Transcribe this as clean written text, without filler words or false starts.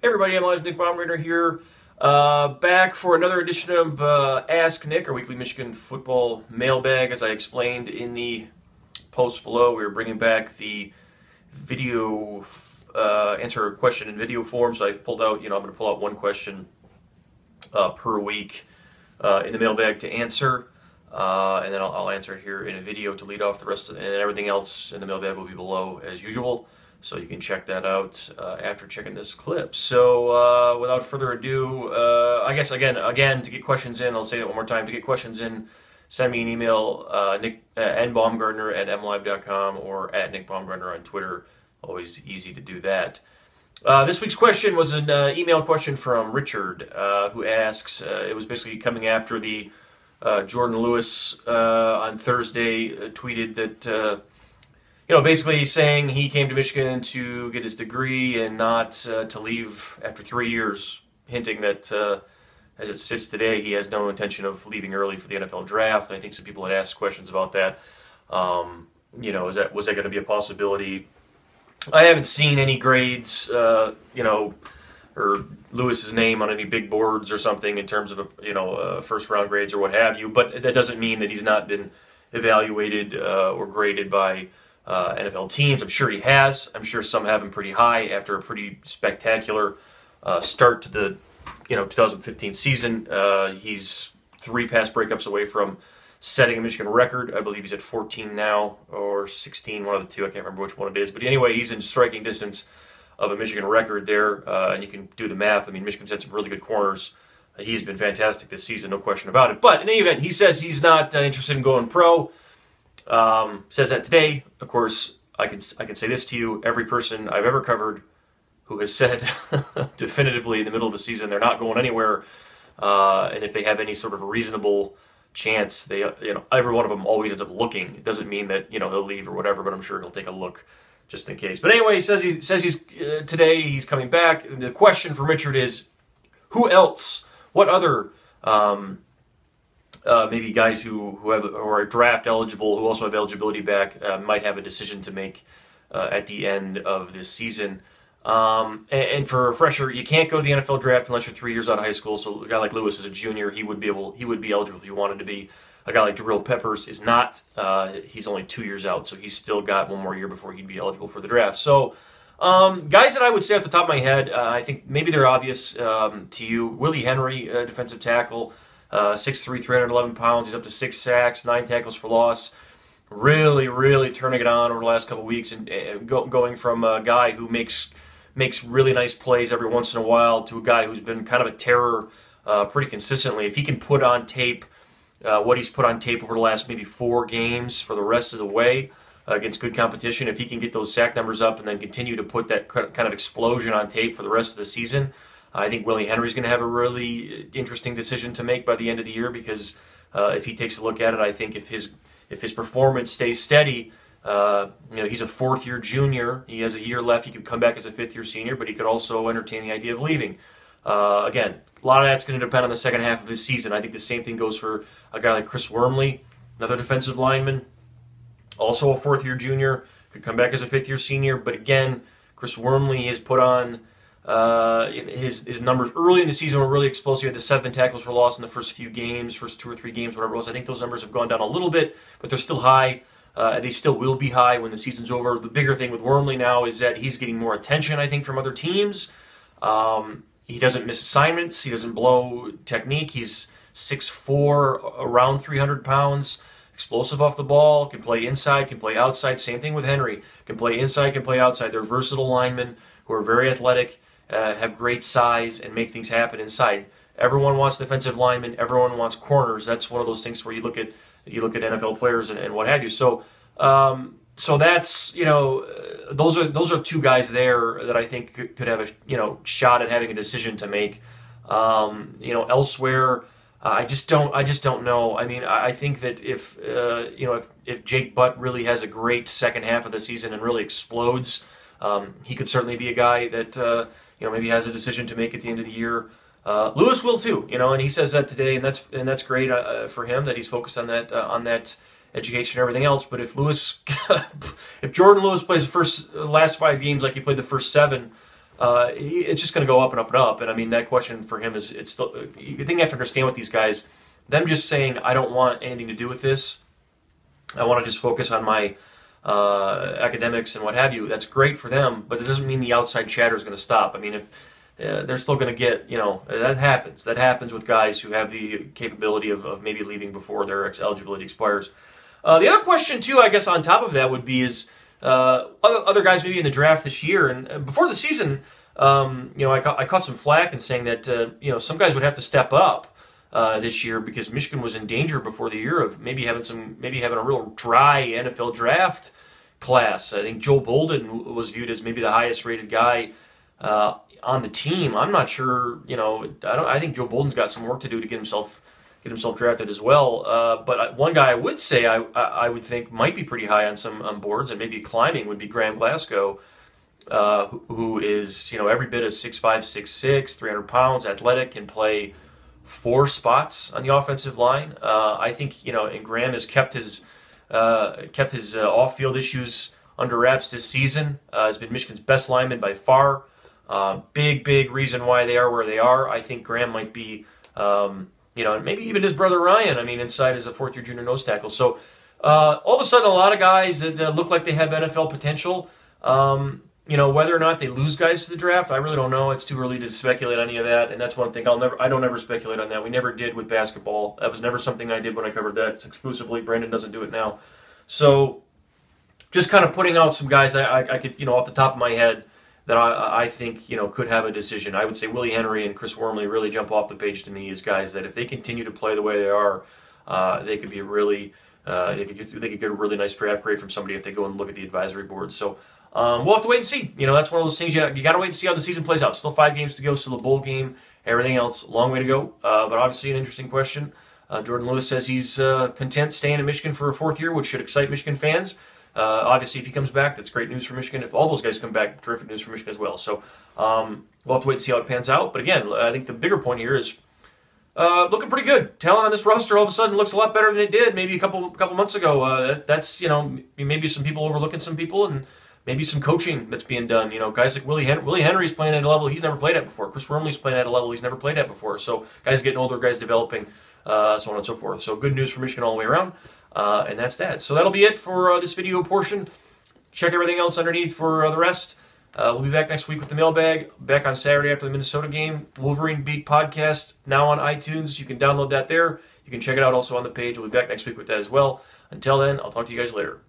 Hey everybody, MLive's Nick Baumgardner here, back for another edition of Ask Nick, our weekly Michigan football mailbag. As I explained in the post below, we are bringing back the video, answer a question in video form. So I've pulled out, I'm going to pull out one question per week in the mailbag to answer, and then I'll answer it here in a video to lead off the rest of it, and everything else in the mailbag will be below as usual. So you can check that out after checking this clip. So without further ado, I guess again to get questions in, I'll say that one more time. To get questions in, send me an email, nbaumgardner@mlive.com or at nickbaumgardner on Twitter. Always easy to do that. This week's question was an email question from Richard, who asks, it was basically coming after the Jordan Lewis on Thursday tweeted that basically saying he came to Michigan to get his degree and not to leave after 3 years, hinting that as it sits today, he has no intention of leaving early for the NFL draft. I think some people had asked questions about that. Was that going to be a possibility? I haven't seen any grades, or Lewis's name on any big boards or something in terms of first round grades or what have you. But that doesn't mean that he's not been evaluated or graded by NFL teams. I'm sure he has. I'm sure some have him pretty high after a pretty spectacular start to the 2015 season. He's 3 pass breakups away from setting a Michigan record. I believe he's at 14 now, or 16, one of the two. I can't remember which one it is. But anyway, he's in striking distance of a Michigan record there, and you can do the math. I mean, Michigan's had some really good corners. He's been fantastic this season, no question about it. But in any event, he says he's not interested in going pro. Says that today. Of course, I can say this to you: every person I've ever covered who has said definitively in the middle of the season they're not going anywhere, and if they have any sort of a reasonable chance, they every one of them always ends up looking. It doesn't mean that he'll leave or whatever, but I'm sure he'll take a look just in case. But anyway, he says he's today he's coming back. The question from Richard is, who else? What other maybe guys who are draft eligible, who also have eligibility back, might have a decision to make at the end of this season. And for a refresher, you can't go to the NFL draft unless you're 3 years out of high school. So a guy like Lewis is a junior; he would be eligible if he wanted to be. A guy like Jabril Peppers is not. He's only 2 years out, so he's still got 1 more year before he'd be eligible for the draft. So guys that I would say off the top of my head, I think maybe they're obvious to you. Willie Henry, defensive tackle. 6'3", 311 pounds. He's up to 6 sacks, 9 tackles for loss. Really, really turning it on over the last couple of weeks, and going from a guy who makes really nice plays every once in a while to a guy who's been kind of a terror pretty consistently. If he can put on tape what he's put on tape over the last maybe 4 games for the rest of the way against good competition, if he can get those sack numbers up and then continue to put that kind of explosion on tape for the rest of the season, I think Willie Henry's going to have a really interesting decision to make by the end of the year, because if he takes a look at it, I think if his performance stays steady, he's a 4th-year junior. He has a year left. He could come back as a 5th-year senior, but he could also entertain the idea of leaving. Again, a lot of that's going to depend on the second half of his season. I think the same thing goes for a guy like Chris Wormley, another defensive lineman, also a 4th-year junior, could come back as a 5th-year senior. But again, Chris Wormley has put on his numbers early in the season were really explosive. He had the 7 tackles for loss in the first 2 or 3 games, whatever it was. I think those numbers have gone down a little bit, but they're still high. They still will be high when the season's over. The bigger thing with Wormley now is that he's getting more attention, I think, from other teams. He doesn't miss assignments. He doesn't blow technique. He's 6'4", around 300 pounds, explosive off the ball, can play inside, can play outside. Same thing with Henry. Can play inside, can play outside. They're versatile linemen who are very athletic, have great size, and make things happen inside. Everyone wants defensive linemen. Everyone wants corners. That's one of those things where you look at NFL players and what have you. So that's those are 2 guys there that I think could have a shot at having a decision to make. Elsewhere, I just don't know. I mean, I think that if Jake Butt really has a great second half of the season and really explodes, he could certainly be a guy that maybe has a decision to make at the end of the year. Lewis will too, and he says that today, and that's great for him that he's focused on that education and everything else. But if Jordan Lewis plays the last 5 games like he played the first 7, it's just going to go up and up and up. And I mean, that question for him is, it's still, you think you have to understand with these guys, them just saying, I don't want anything to do with this, I want to just focus on my academics and what have you. That's great for them, but it doesn't mean the outside chatter is going to stop. I mean, if they're still going to get, that happens. That happens with guys who have the capability of maybe leaving before their eligibility expires. The other question, too, I guess on top of that would be is other guys maybe in the draft this year. And before the season, I caught some flack in saying that, some guys would have to step up this year because Michigan was in danger before the year of maybe having a real dry NFL draft class. I think Joe Bolden was viewed as maybe the highest rated guy on the team. I'm not sure. I think Joe Bolden's got some work to do to get himself drafted as well. But one guy I would say I would think might be pretty high on boards and maybe climbing would be Graham Glasgow, who is every bit of 6'5", 6'6", 300 pounds, athletic, can play 4 spots on the offensive line. I think and Graham has kept his off-field issues under wraps this season. Has been Michigan's best lineman by far. Big reason why they are where they are. I think Graham might be, maybe even his brother Ryan. I mean, inside as a 4th-year junior nose tackle. So all of a sudden, a lot of guys that look like they have NFL potential. Whether or not they lose guys to the draft, I really don't know. It's too early to speculate on any of that, and that's one thing I don't ever speculate on that. We never did with basketball. That was never something I did when I covered that exclusively. Brandon doesn't do it now. So just kind of putting out some guys I could, off the top of my head that I think, could have a decision. I would say Willie Henry and Chris Wormley really jump off the page to me as guys that if they continue to play the way they are, they could be really, they could get a really nice draft grade from somebody if they go and look at the advisory board. So we'll have to wait and see. That's one of those things you got to wait and see how the season plays out. Still 5 games to go, still a bowl game, everything else, long way to go. But obviously an interesting question. Jordan Lewis says he's content staying in Michigan for a 4th year, which should excite Michigan fans. Obviously, if he comes back, that's great news for Michigan. If all those guys come back, terrific news for Michigan as well. So we'll have to wait and see how it pans out. But again, I think the bigger point here is looking pretty good. Talent on this roster all of a sudden looks a lot better than it did maybe a couple months ago. That's maybe some people overlooking some people and maybe some coaching that's being done. Guys like Willie Henry's playing at a level he's never played at before. Chris Wormley's playing at a level he's never played at before. So guys getting older, guys developing, so on and so forth. So good news for Michigan all the way around. And that's that. So that'll be it for this video portion. Check everything else underneath for the rest. We'll be back next week with the mailbag. Back on Saturday after the Minnesota game. Wolverine Beat podcast now on iTunes. You can download that there. You can check it out also on the page. We'll be back next week with that as well. Until then, I'll talk to you guys later.